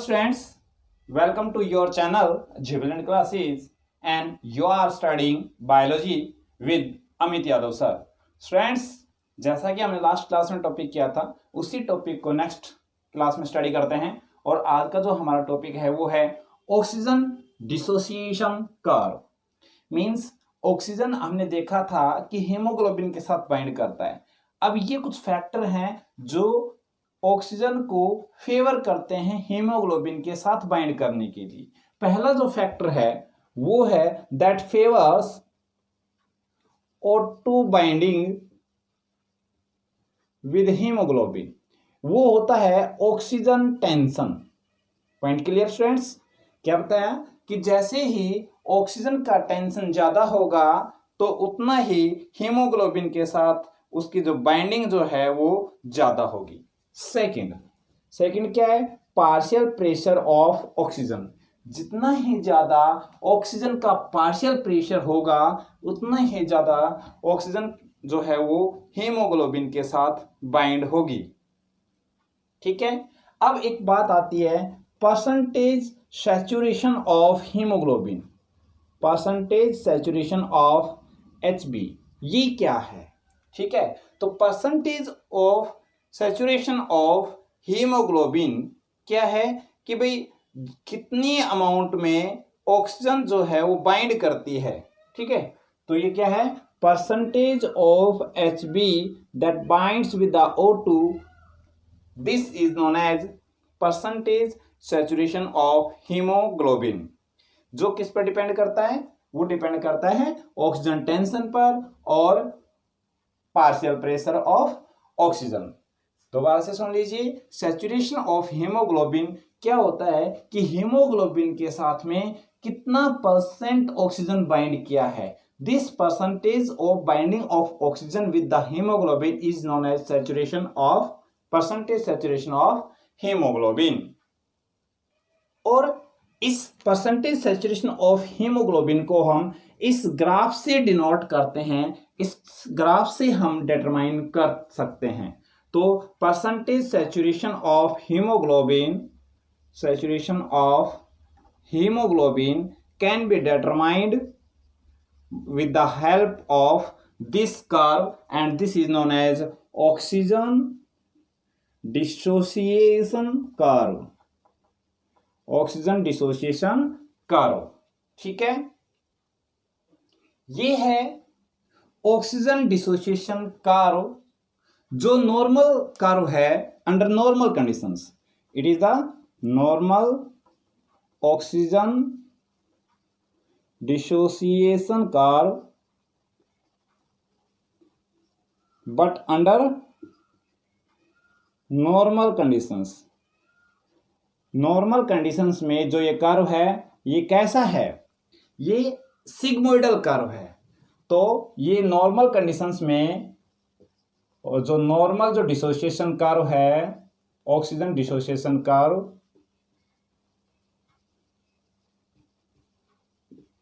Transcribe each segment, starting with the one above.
Friends, welcome to your channel Jubilant Classes and you are studying biology with Amit Yadav sir. Students, जैसा कि हमने last class में topic किया था उसी टॉपिक को नेक्स्ट क्लास में स्टडी करते हैं और आज का जो हमारा टॉपिक है वो है oxygen dissociation curve. Means oxygen हमने देखा था कि हीमोग्लोबिन के साथ बाइंड करता है। अब ये कुछ फैक्टर हैं जो ऑक्सीजन को फेवर करते हैं हीमोग्लोबिन के साथ बाइंड करने के लिए। पहला जो फैक्टर है वो है that favours O2 binding with haemoglobin, वो होता है oxygen tension. Point clear students? क्या बताया कि जैसे ही ऑक्सीजन का टेंशन ज्यादा होगा तो उतना ही हीमोग्लोबिन के साथ उसकी जो बाइंडिंग जो है वो ज्यादा होगी। सेकंड क्या है? Partial pressure of oxygen. जितना ही ज्यादा ऑक्सीजन का पार्शियल प्रेशर होगा उतना ही ज्यादा ऑक्सीजन जो है वो हीमोग्लोबिन के साथ बाइंड होगी। ठीक है, अब एक बात आती है percentage saturation of haemoglobin, percentage saturation of HB, ये क्या है? ठीक है, तो percentage of saturation of haemoglobin क्या है कि भाई कितनी अमाउंट में ऑक्सीजन जो है वो बाइंड करती है। ठीक है, तो ये क्या है? Percentage of HB that binds with the O2, this is known as percentage saturation of haemoglobin. जो किस पर डिपेंड करता है? वो डिपेंड करता है ऑक्सीजन टेंशन पर और पार्शियल प्रेशर ऑफ ऑक्सीजन। दोबारा से सुन लीजिए, सैचुरेशन ऑफ हीमोग्लोबिन क्या होता है कि हीमोग्लोबिन के साथ में कितना परसेंट ऑक्सीजन बाइंड किया है। This percentage of binding of oxygen with the haemoglobin is known as saturation of percentage saturation of haemoglobin. और इस परसेंटेज सैचुरेशन ऑफ हीमोग्लोबिन को हम इस ग्राफ से डिनोट करते हैं, इस ग्राफ से हम डिटरमाइन कर सकते हैं। तो percentage saturation of haemoglobin, saturation of hemoglobin can be determined with the help of this curve and this is known as oxygen dissociation curve, oxygen dissociation curve। ठीक है, ये है ऑक्सीजन डिसोसिएशन कर्व जो normal curve है under normal conditions. It is the normal oxygen dissociation curve but under normal conditions। Normal conditions में जो ये curve है ये कैसा है? ये सिग्मोइडल कर्व है। तो ये नॉर्मल कंडीशंस में जो नॉर्मल जो डिसोसिएशन कर्व है, ऑक्सीजन डिसोसिएशन कर्व,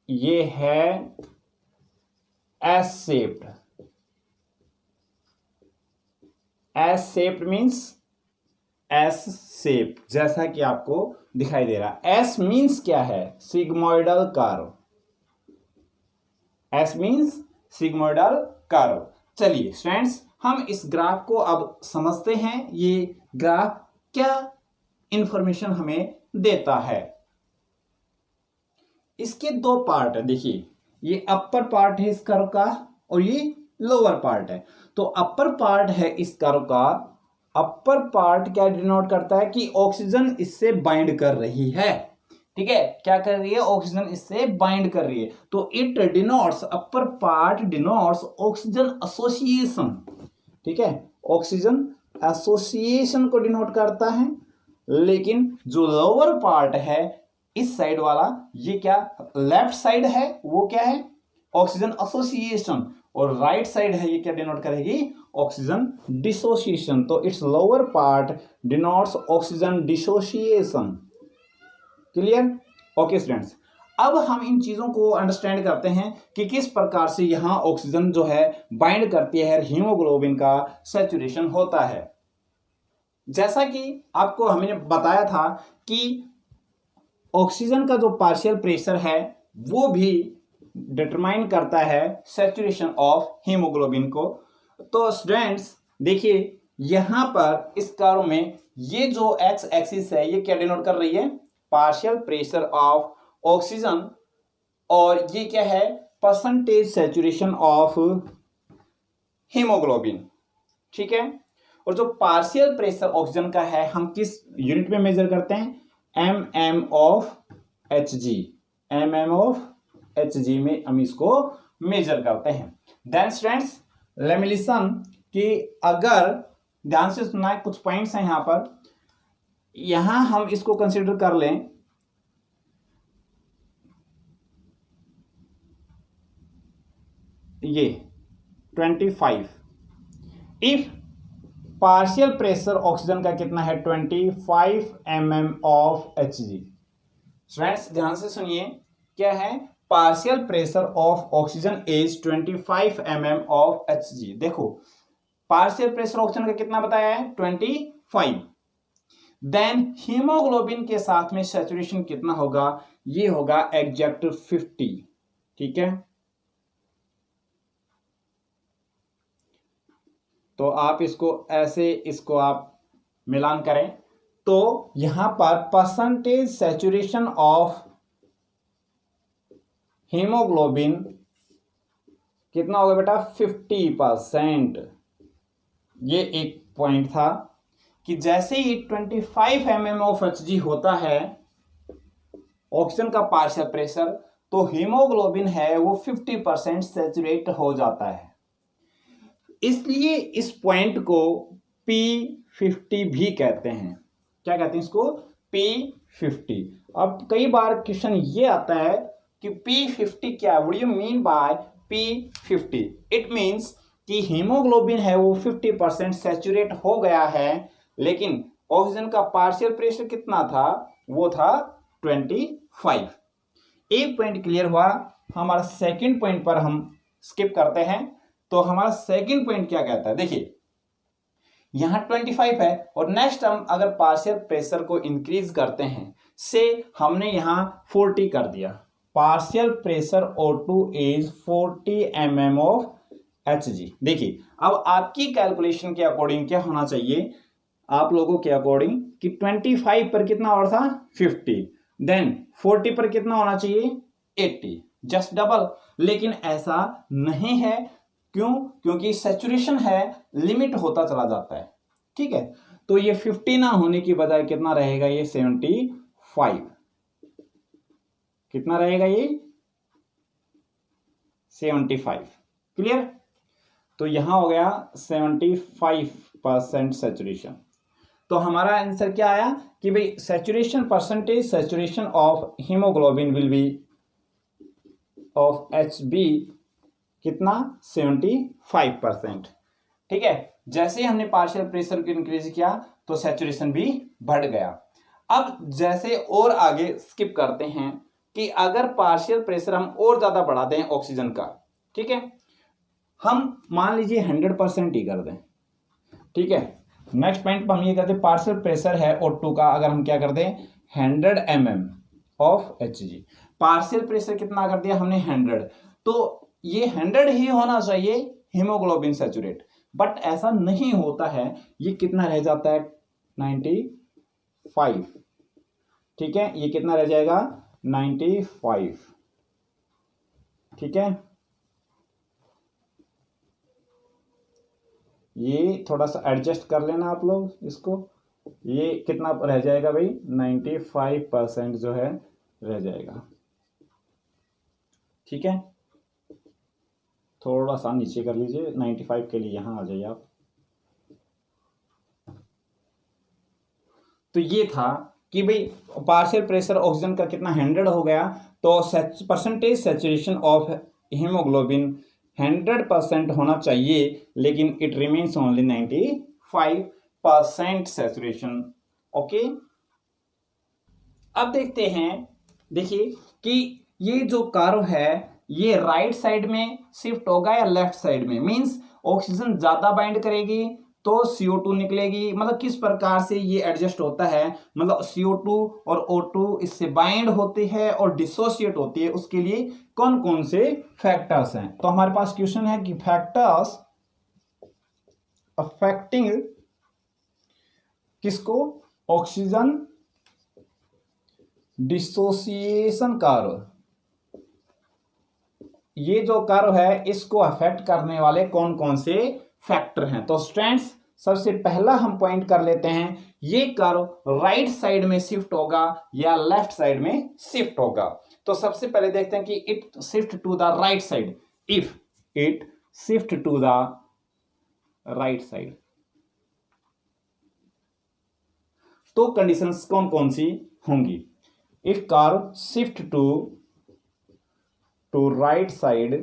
ये है S shaped. S shaped means S shape, जैसा कि आपको दिखाई दे रहा है। एस मीन्स क्या है? Sigmoidal curve. S means sigmoidal curve. चलिए स्टूडेंट्स, हम इस ग्राफ को अब समझते हैं। ये ग्राफ क्या इंफॉर्मेशन हमें देता है? इसके दो पार्ट है। देखिए, ये अपर पार्ट है इस कर्व का और ये लोअर पार्ट है। तो अपर पार्ट है इस कर्व का, अपर पार्ट क्या डिनोट करता है कि ऑक्सीजन इससे बाइंड कर रही है। ठीक है, क्या कर रही है? ऑक्सीजन इससे बाइंड कर रही है। तो it denotes, upper part denotes oxygen association. ठीक है, ऑक्सीजन एसोसिएशन को डिनोट करता है। लेकिन जो लोअर पार्ट है इस साइड वाला, ये क्या लेफ्ट साइड है, वो क्या है? Oxygen association. और राइट साइड है, ये क्या डिनोट करेगी? Oxygen dissociation. तो it's lower part denotes oxygen dissociation. Clear? Okay students, अब हम इन चीजों को अंडरस्टैंड करते हैं कि किस प्रकार से यहां ऑक्सीजन जो है बाइंड करती है, हीमोग्लोबिन का सैचुरेशन होता है। जैसा कि आपको हमने बताया था कि ऑक्सीजन का जो पार्शियल प्रेशर है वो भी डिटरमाइन करता है सैचुरेशन ऑफ हीमोग्लोबिन को। तो स्टूडेंट्स देखिए यहां पर इस कार्व में ये जो एक्स एक्सिस है ये क्या डिनोट कर रही है, पार्शियल प्रेशर ऑफ ऑक्सीजन, और ये क्या है, परसेंटेज सैचुरेशन ऑफ हीमोग्लोबिन। ठीक है, और जो पार्शियल प्रेशर ऑक्सीजन का है हम किस यूनिट में मेजर करते हैं, mm of Hg, mm of Hg में हम इसको मेजर करते हैं। Then students let me listen कि अगर ध्यान से सुनना है, कुछ पॉइंट्स हैं यहां पर, यहां हम इसको कंसीडर कर लें, ये 25, इफ पार्शियल प्रेशर ऑक्सीजन का कितना है 25 mm ऑफ Hg। स्टूडेंट्स ध्यान से सुनिए, क्या है, partial pressure of oxygen is 25 mm of Hg। देखो पार्शियल प्रेशर ऑक्सीजन का कितना बताया है 25, देन हीमोग्लोबिन के साथ में सैचुरेशन कितना होगा, ये होगा एग्जैक्ट 50। ठीक है, तो आप इसको ऐसे, इसको आप मिलान करें तो यहां पर परसेंटेज सैचुरेशन ऑफ हीमोग्लोबिन कितना होगा बेटा 50%। ये एक पॉइंट था कि जैसे ही 25 mm ऑफ Hg होता है ऑक्सीजन का पार्शियल प्रेशर, तो हीमोग्लोबिन है वो 50% सैचुरेट हो जाता है। इसलिए इस पॉइंट को P50 भी कहते हैं। क्या कहते हैं इसको, P50। अब कई बार क्वेश्चन ये आता है कि P50 क्या है, what do you mean by P50? It means कि हीमोग्लोबिन है वो 50% सैचुरेट हो गया है, लेकिन ऑक्सीजन का पार्शियल प्रेशर कितना था, वो था 25। एक पॉइंट क्लियर हुआ। हमारा सेकंड पॉइंट पर हम स्किप करते हैं। तो हमारा सेकंड पॉइंट क्या कहता है, देखिए यहां 25 है और नेक्स्ट हम अगर पार्शियल प्रेशर को इंक्रीज करते हैं, से हमने यहां 40 कर दिया, partial pressure O2 is 40 mm of Hg। देखिए अब आपकी कैलकुलेशन के अकॉर्डिंग क्या होना चाहिए, आप लोगों के अकॉर्डिंग कि 25 पर कितना और था 50, देन 40 पर कितना होना चाहिए 80, जस्ट डबल। लेकिन ऐसा नहीं है, क्यों, क्योंकि सैचुरेशन है लिमिट होता चला जाता है। ठीक है, तो ये 50 ना होने की बजाय कितना रहेगा, ये 75। कितना रहेगा ये 75। क्लियर, तो यहां हो गया 75% सैचुरेशन। तो हमारा आंसर क्या आया कि भाई saturation percentage saturation of haemoglobin will be of Hb कितना 75%। ठीक है, जैसे ही हमने पार्शियल प्रेशर को इंक्रीज किया तो सैचुरेशन भी बढ़ गया। अब जैसे और आगे स्किप करते हैं कि अगर पार्शियल प्रेशर हम और ज्यादा बढ़ा दें ऑक्सीजन का, ठीक है, हम मान लीजिए 100% ही कर दें। ठीक है, नेक्स्ट पॉइंट पर हम ये करते हैं, पार्शियल प्रेशर है O2 का, अगर हम क्या कर दें 100 mm of Hg, partial pressure कितना कर दिया हमने 100, तो ये 100 ही होना चाहिए हीमोग्लोबिन सैचुरेट, बट ऐसा नहीं होता है, ये कितना रह जाता है 95। ठीक है, ये कितना रह जाएगा 95। ठीक है, ये थोड़ा सा एडजस्ट कर लेना आप लोग इसको, ये कितना रह जाएगा भाई 95% जो है रह जाएगा। ठीक है, थोड़ा सा नीचे कर लीजिए, 95 के लिए यहां आ जाइए आप। तो ये था कि भाई पार्शियल प्रेशर ऑक्सीजन का कितना 100 हो गया, तो परसेंटेज सैचुरेशन ऑफ हीमोग्लोबिन 100% होना चाहिए, लेकिन it remains only 95% saturation. Okay, अब देखते हैं, देखिए कि ये जो कर्व है ये राइट साइड में शिफ्ट होगा या लेफ्ट साइड में, मींस ऑक्सीजन ज्यादा बाइंड करेगी तो CO2 निकलेगी। मतलब किस प्रकार से ये एडजस्ट होता है, मतलब CO2 और O2 इससे बाइंड होती है और डिसोसिएट होती है, उसके लिए कौन कौन से फैक्टर्स हैं। तो हमारे पास क्वेश्चन है कि फैक्टर्स अफेक्टिंग किसको, ऑक्सीजन डिसोसिएशन कर्व, ये जो कर्व है इसको अफेक्ट करने वाले कौन कौन से फैक्टर हैं। तो स्टूडेंट्स सबसे पहला हम पॉइंट कर लेते हैं, ये कर्व राइट साइड में शिफ्ट होगा या लेफ्ट साइड में शिफ्ट होगा। तो सबसे पहले देखते हैं कि it shift to the right side. If it shift to the right side तो कंडीशंस कौन कौन सी होंगी। If curve shift to right side,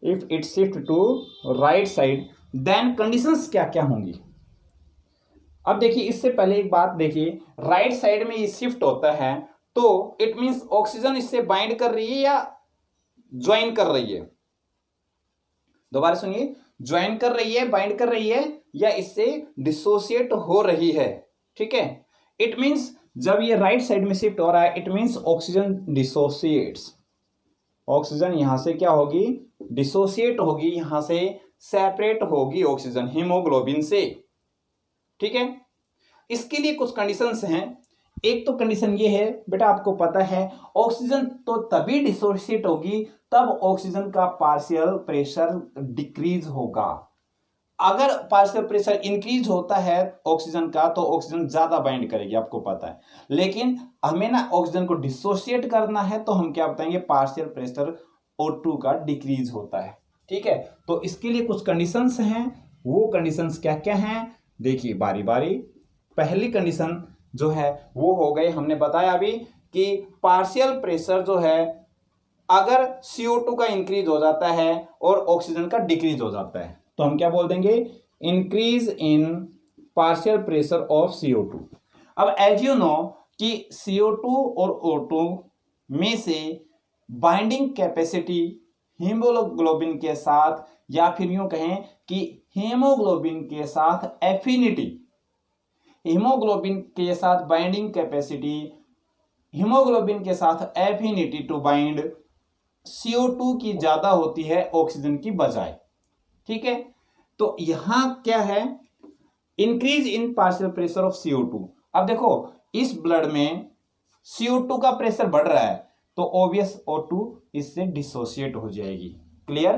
if it shift to right side then conditions क्या क्या होंगी। अब देखिए इससे पहले एक बात देखिए, राइट साइड में ये शिफ्ट होता है तो इट मींस ऑक्सीजन इससे बाइंड कर रही है या ज्वाइन कर रही है। दोबारा सुनिए, ज्वाइन कर रही है, बाइंड कर रही है, या इससे डिसोसिएट हो रही है। ठीक है, इट मींस जब ये राइट साइड में शिफ्ट हो रहा है it means oxygen dissociates, oxygen यहां से क्या होगी, डिसोसिएट होगी, यहां से सेपरेट होगी ऑक्सीजन हीमोग्लोबिन से। ठीक है, इसके लिए कुछ कंडीशंस हैं। एक तो कंडीशन ये है बेटा, आपको पता है ऑक्सीजन तो तभी डिसोसिएट होगी तब ऑक्सीजन का पार्शियल प्रेशर डिक्रीज होगा। अगर पार्शियल प्रेशर इंक्रीज होता है ऑक्सीजन का तो ऑक्सीजन ज्यादा बाइंड करेगी, आपको पता है। लेकिन हमें ना ऑक्सीजन को डिसोसिएट करना है तो हम क्या बताएंगे, पार्शियल प्रेशर O2 का डिक्रीज होता है। ठीक है, तो इसके लिए कुछ कंडीशंस हैं, वो कंडीशंस क्या क्या हैं देखिए बारी बारी। पहली कंडीशन जो है वो हो गई, हमने बताया अभी कि पार्शियल प्रेशर जो है अगर CO2 का इंक्रीज हो जाता है और ऑक्सीजन का डिक्रीज हो जाता है तो हम क्या बोल देंगे, increase in partial pressure of CO2। अब एज यू नो कि CO2 और O2 में से बाइंडिंग कैपेसिटी हीमोग्लोबिन के साथ, या फिर यूं कहें कि हीमोग्लोबिन के साथ एफिनिटी, हीमोग्लोबिन के साथ बाइंडिंग कैपेसिटी, हीमोग्लोबिन के साथ एफिनिटी टू बाइंड CO2 की ज्यादा होती है ऑक्सीजन की बजाय। ठीक है, तो यहां क्या है, increase in partial pressure of CO2। अब देखो इस ब्लड में CO2 का प्रेशर बढ़ रहा है तो ऑब्वियस O2 इससे डिसोसिएट हो जाएगी। क्लियर,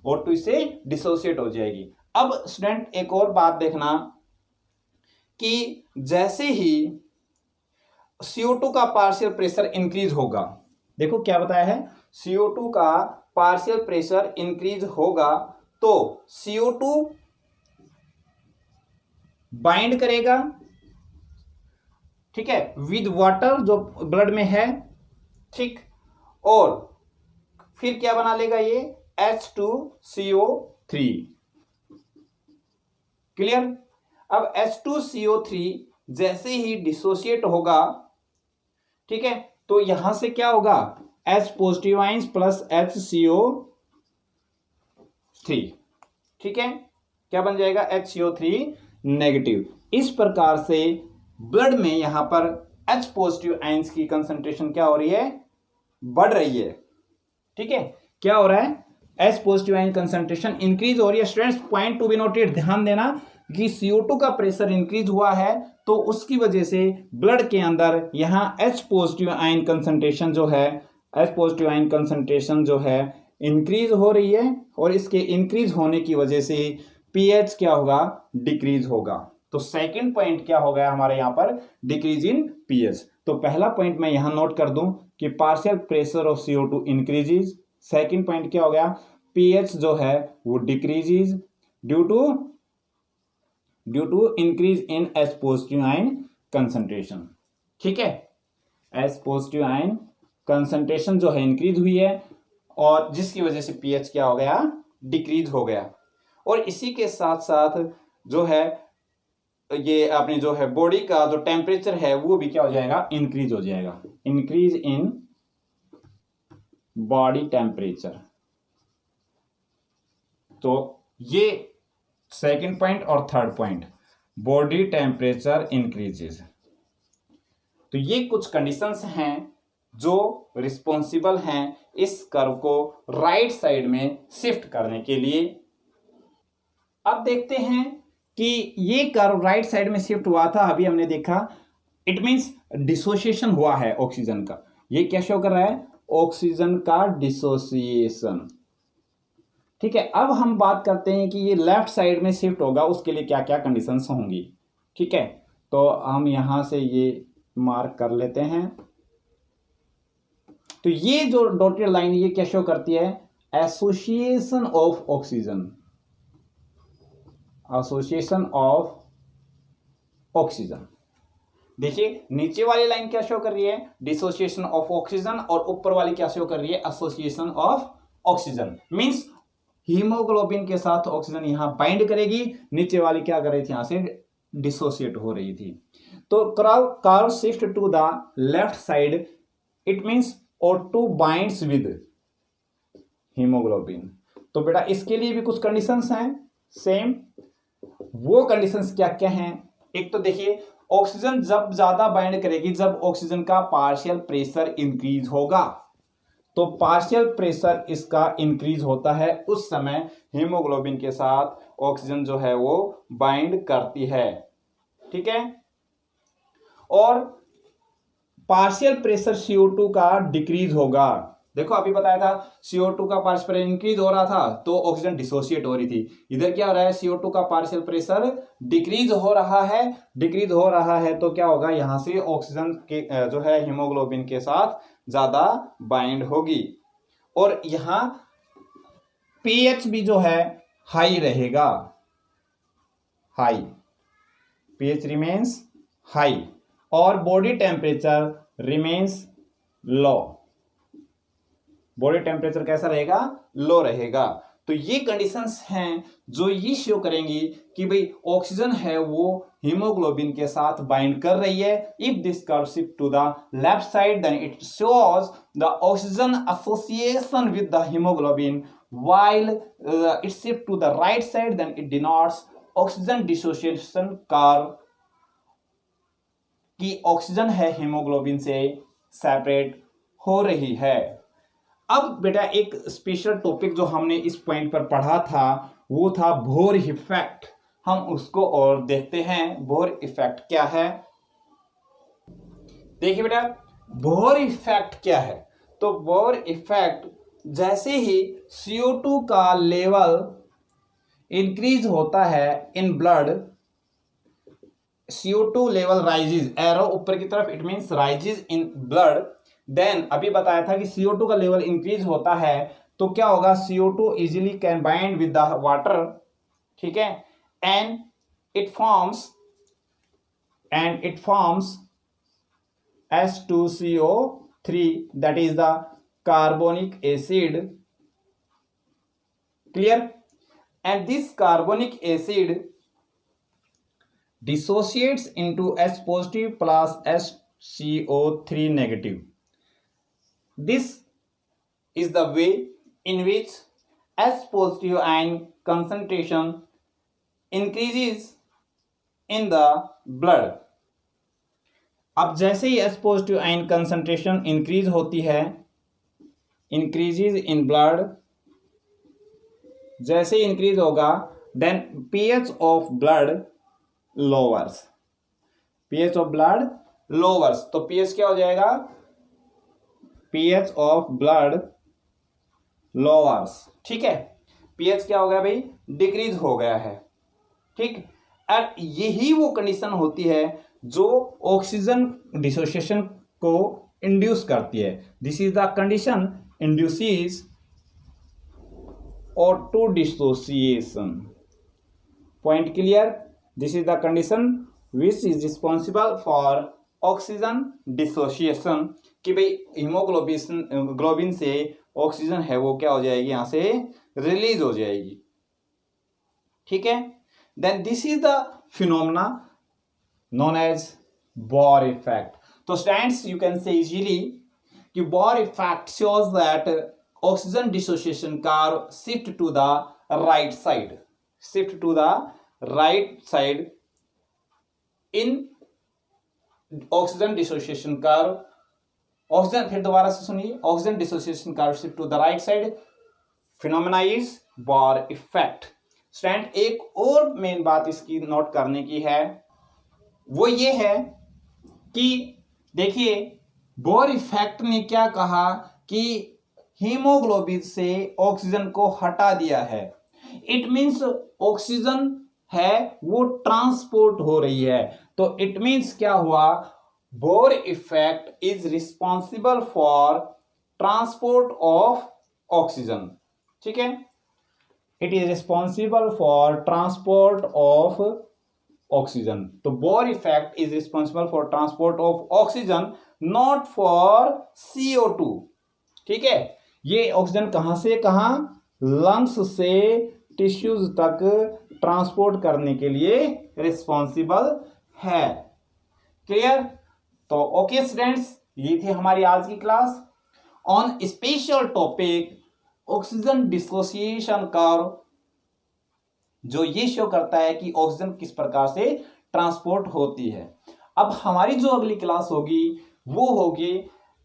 O2 इससे डिसोसिएट हो जाएगी। अब स्टूडेंट एक और बात देखना कि जैसे ही CO2 का पार्शियल प्रेशर इंक्रीज होगा, देखो क्या बताया है, CO2 का पार्शियल प्रेशर इंक्रीज होगा तो CO2 बाइंड करेगा, ठीक है, विद वाटर जो ब्लड में है, ठीक, और फिर क्या बना लेगा ये H2CO3। क्लियर। अब H2CO3 जैसे ही डिसोसिएट होगा, ठीक है, तो यहां से क्या होगा, H positive ions plus HCO3, ठीक है, क्या बन जाएगा HCO3 नेगेटिव। इस प्रकार से ब्लड में यहां पर H पॉजिटिव आइंस की कंसंट्रेशन क्या हो रही है, बढ़ रही है। ठीक है, क्या हो रहा है, H positive ion concentration increase हो रही है। Students point to be noted, ध्यान देना कि CO2 का प्रेशर इंक्रीज हुआ है तो उसकी वजह से ब्लड के अंदर यहां H पॉजिटिव आयन कंसंट्रेशन जो है, H पॉजिटिव आयन कंसंट्रेशन जो है इंक्रीज हो रही है, और इसके इंक्रीज होने की वजह से pH क्या होगा, डिक्रीज होगा। तो सेकंड पॉइंट क्या हो गया हमारे यहां पर, डिक्रीज इन pH। तो पहला पॉइंट मैं यहां नोट कर दूं कि partial pressure of CO2 increases. Second point क्या हो गया, pH जो है वो decreases due to increase in H positive ion concentration. ठीक है, H पॉजिटिव आयन कंसंट्रेशन जो है इंक्रीज हुई है और जिसकी वजह से pH क्या हो गया, डिक्रीज हो गया। और इसी के साथ साथ जो है ये अपनी जो है बॉडी का जो टेम्परेचर है वो भी क्या हो जाएगा, इंक्रीज हो जाएगा। इंक्रीज इन बॉडी टेम्परेचर, तो ये सेकंड पॉइंट और third point, body temperature increases. तो ये कुछ कंडीशंस हैं जो रिस्पॉन्सिबल हैं इस कर्व को राइट साइड में शिफ्ट करने के लिए। अब देखते हैं कि ये कर्व राइट साइड में शिफ्ट हुआ था, अभी हमने देखा, इट मींस डिसोसिएशन हुआ है ऑक्सीजन का। ये क्या शो कर रहा है? ऑक्सीजन का डिसोसिएशन। ठीक है, अब हम बात करते हैं कि ये लेफ्ट साइड में शिफ्ट होगा, उसके लिए क्या क्या कंडीशंस होंगी। ठीक है, तो हम यहां से ये मार्क कर लेते हैं। तो ये जो डॉटेड लाइन ये क्या शो करती है? Association of oxygen, association of oxygen. देखिए नीचे वाली लाइन क्या शो कर रही है? डिसोसिएशन ऑफ ऑक्सीजन, और ऊपर वाली क्या शो कर रही है? Association of oxygen. Means haemoglobin के साथ ऑक्सीजन यहां बाइंड करेगी, नीचे वाली क्या कर रही थी? यहां से डिसोसिएट हो रही थी। तो curve shift to the left side, it means O2 binds with haemoglobin. तो बेटा इसके लिए भी कुछ कंडीशंस हैं सेम। वो कंडीशंस क्या क्या हैं? एक तो देखिए, ऑक्सीजन जब ज्यादा बाइंड करेगी, जब ऑक्सीजन का पार्शियल प्रेशर इंक्रीज होगा, तो पार्शियल प्रेशर इसका इंक्रीज होता है, उस समय हीमोग्लोबिन के साथ ऑक्सीजन जो है वो बाइंड करती है। ठीक है, और पार्शियल प्रेशर CO2 का डिक्रीज होगा। देखो अभी बताया था CO2 का पार्शियल प्रेशर इंक्रीज हो रहा था तो ऑक्सीजन डिसोसिएट हो रही थी। इधर क्या हो रहा है? CO2 का पार्शियल प्रेशर डिक्रीज हो रहा है। डिक्रीज हो रहा है तो क्या होगा? यहां से ऑक्सीजन के जो है हीमोग्लोबिन के साथ ज्यादा बाइंड होगी, और यहां pH भी जो है हाई रहेगा, हाई, pH रिमेन्स हाई, और बॉडी टेम्परेचर रिमेन्स लो। बॉडी टेम्परेचर कैसा रहेगा? लो रहेगा। तो ये कंडीशंस हैं जो ये शो करेंगी कि भाई ऑक्सीजन है वो हीमोग्लोबिन के साथ बाइंड कर रही है। If this curve shift to the left side then it shows the oxygen association with the haemoglobin, while it shift to the right side then it denotes oxygen dissociation curve कि oxygen है haemoglobin से separate हो रही है। अब बेटा एक special topic जो हमने इस पॉइंट पर पढ़ा था वो था बोर इफेक्ट। हम उसको और देखते हैं बोर इफेक्ट क्या है। देखिए बेटा बोर इफेक्ट क्या है? तो बोर इफेक्ट, जैसे ही CO2 का लेवल इंक्रीज होता है in blood, CO2 level rises, arrow ऊपर की तरफ, it means rises in blood. Then अभी बताया था कि CO2 का लेवल इंक्रीज होता है तो क्या होगा? CO2 easily can bind with the water. ठीक है, and it forms H2CO3 that is the carbonic acid. Clear? And this carbonic acid dissociates into H positive plus HCO3 negative. This is the way in which H positive ion concentration increases in the blood. अब जैसे ही H positive ion concentration increase होती है, increases in blood, जैसे increase होगा then pH of blood lowers, pH of blood lowers. तो pH क्या हो जाएगा? pH of blood lowers. ठीक है, pH क्या हो गया भाई? डिक्रीज हो गया है। ठीक, और यही वो कंडीशन होती है जो ऑक्सीजन डिसोसिएशन को इंड्यूस करती है। This is the condition induces O2 dissociation. Point clear? This is the condition which is responsible for oxygen dissociation कि भाई हीमोग्लोबिन से ऑक्सीजन है वो क्या हो जाएगी? यहां से रिलीज हो जाएगी। ठीक है, then this is the phenomena known as Bohr effect. So students, you can say easily कि Bohr effect shows that oxygen dissociation curve shift to the right side, shift to the right side in oxygen dissociation curve. Oxygen, फिर दोबारा से सुनिए, oxygen dissociation curve shift to the right side, phenomena is Bohr effect. Student एक और main बात इसकी note करने की है, वो ये है कि देखिए बोर इफेक्ट ने क्या कहा कि हीमोग्लोबिन से ऑक्सीजन को हटा दिया है। इट मींस ऑक्सीजन है वो ट्रांसपोर्ट हो रही है, तो इट मींस क्या हुआ, Bohr effect is responsible for transport of oxygen. ठीक है, it is responsible for transport of oxygen. तो Bohr effect is responsible for transport of oxygen, not for CO2। ठीक है, ये ऑक्सीजन कहां से कहां, लंग्स से टिश्यूज तक ट्रांसपोर्ट करने के लिए रिस्पॉन्सिबल है। क्लियर? तो ओके स्टूडेंट्स, ये थी हमारी आज की class on special topic oxygen dissociation curve, जो ये शो करता है कि ऑक्सीजन किस प्रकार से ट्रांसपोर्ट होती है। अब हमारी जो अगली क्लास होगी वो होगी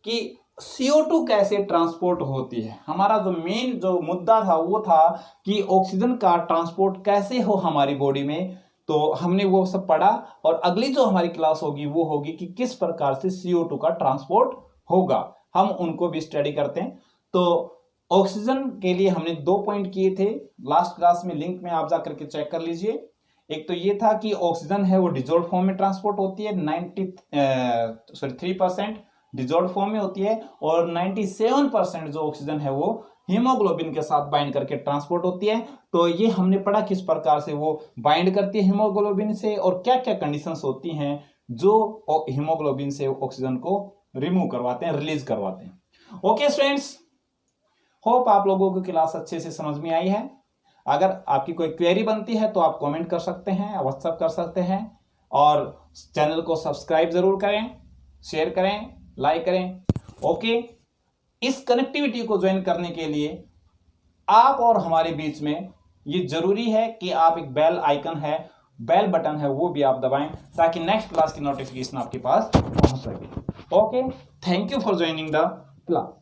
कि CO2 कैसे ट्रांसपोर्ट होती है। हमारा जो मेन जो मुद्दा था वो था कि ऑक्सीजन का ट्रांसपोर्ट कैसे हो हमारी बॉडी में, तो हमने वो सब पढ़ा। और अगली जो हमारी क्लास होगी वो होगी कि किस प्रकार से CO2 का ट्रांसपोर्ट होगा, हम उनको भी स्टडी करते हैं। तो ऑक्सीजन के लिए हमने 2 पॉइंट किए थे लास्ट क्लास में, लिंक में आप जाकर के चेक कर लीजिए। एक तो ये था कि ऑक्सीजन है वो डिजोल्व फॉर्म में ट्रांसपोर्ट होती है, 3% डिजोल्व फॉर्म में होती है, और 97% जो ऑक्सीजन है वो हीमोग्लोबिन के साथ बाइंड करके ट्रांसपोर्ट होती है। तो ये हमने पढ़ा किस प्रकार से वो बाइंड करती है हीमोग्लोबिन से, और क्या क्या कंडीशंस होती हैं जो हीमोग्लोबिन से ऑक्सीजन को रिमूव करवाते हैं, रिलीज करवाते हैं। ओके स्टूडेंट्स, होप आप लोगों को क्लास अच्छे से समझ में आई है। अगर आपकी कोई क्वेरी बनती है तो आप कमेंट कर सकते हैं, व्हाट्सएप कर सकते हैं, और चैनल को सब्सक्राइब जरूर करें, शेयर करें, लाइक करें। ओके, इस कनेक्टिविटी को ज्वाइन करने के लिए आप और हमारे बीच में ये जरूरी है कि आप एक बेल आइकन है, बेल बटन है, वो भी आप दबाएं ताकि नेक्स्ट क्लास की नोटिफिकेशन आपके पास पहुंच सके। Okay, thank you for joining the class.